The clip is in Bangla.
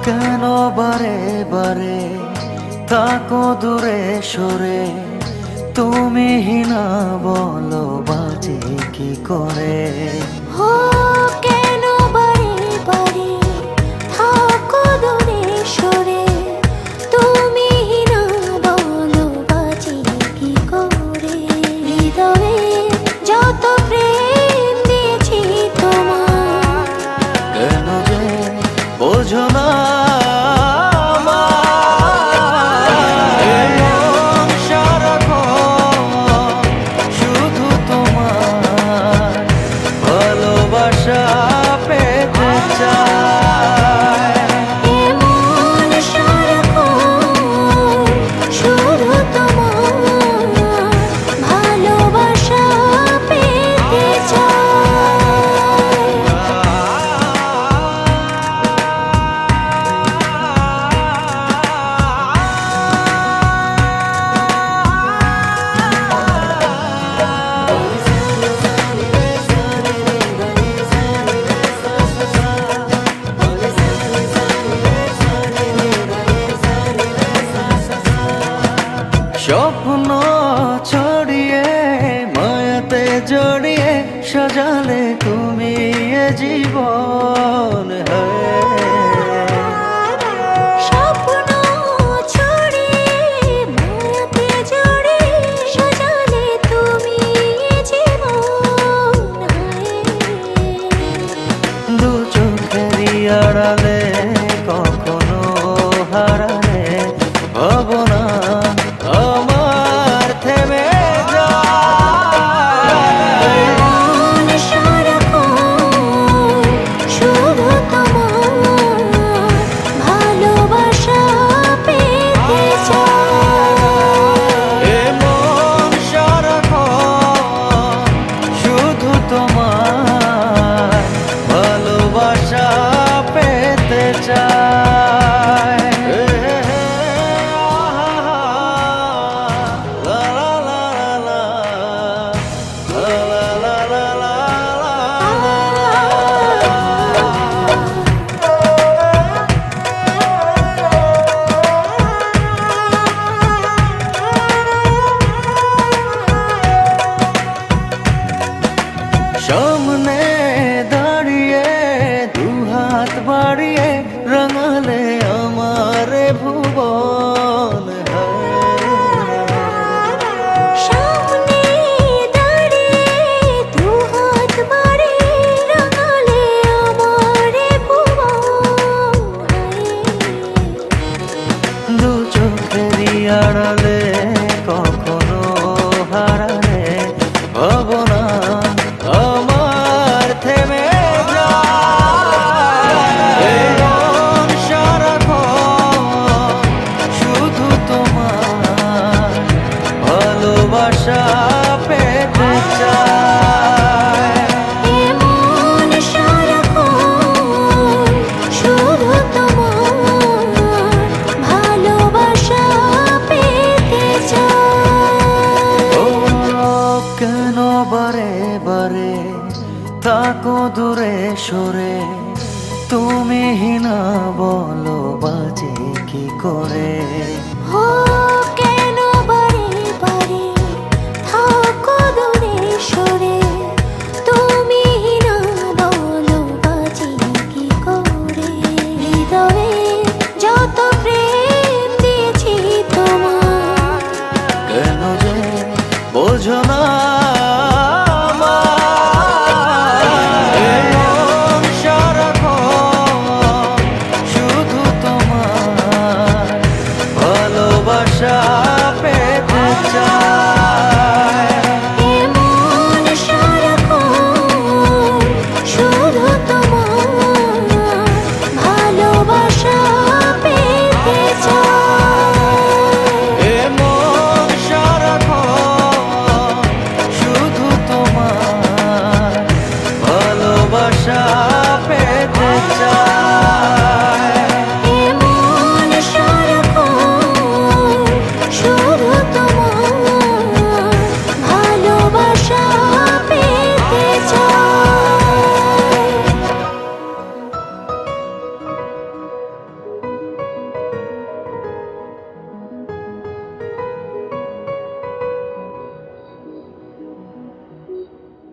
কেন বারে বারে তাকো দূরে সরে, তুমি হিনা বলো বাজে কি করে। হো কেন বারে বারে থাকো দূরে সরে, তুমি না বলো বাজে কি করে। হৃদয়ে যত প্রেম দিয়েছি তোমার, কেন যে বোঝো না স্বপ্ন ছড়িয়ে মায়াতে জড়িয়ে সাজালে তুমি এ জীবন। স্বপ্ন ছড়িয়ে মায়াতে জড়িয়ে সাজালে তুমি জীবন। দু চোখেরই আড়ালে কখনো হারালে ভাবনা আমার থেমে যায়। শুধু তোমার ভালোবাসা পেতে চাই। এ মন সারাক্ষণ শুধু তোমার ভালোবাসা পেতে চায়। সামনে দাঁড়িয়ে দুহাত বাড়িয়ে রাঙালে আমার ভুবন। সামনে দাঁড়িয়ে দুহাত বাড়িয়ে রাঙালে আমার ভুবন। দু চোখেরই আড়ালে কখনো হারালে ভাবনা আমার থেমে যায়। সারাক্ষণ শুধু তোমার ভালোবাসা পেতে চায়। এমন সারাক্ষণ শুধু তোমার ভালোবাসা পেতে চাই। ও কেন বারে বারে তাকো দূরে সরে, তুমি হিনা বলো বাজে কি করে। হো কেন বারে বারে থাকো দূরে সরে, তুমি না বলো বাজে কি করে। হৃদয়ে যত প্রেম দিয়েছি তোমার, কেন যে বোঝো না শুধু তোমার ভালোবাসা পেতে চায়। এমন সারাক্ষণ শুধু তোমার ভালোবাসা পেতে চাই। এমন সারাক্ষণ শুধু তোমার ভালোবাসা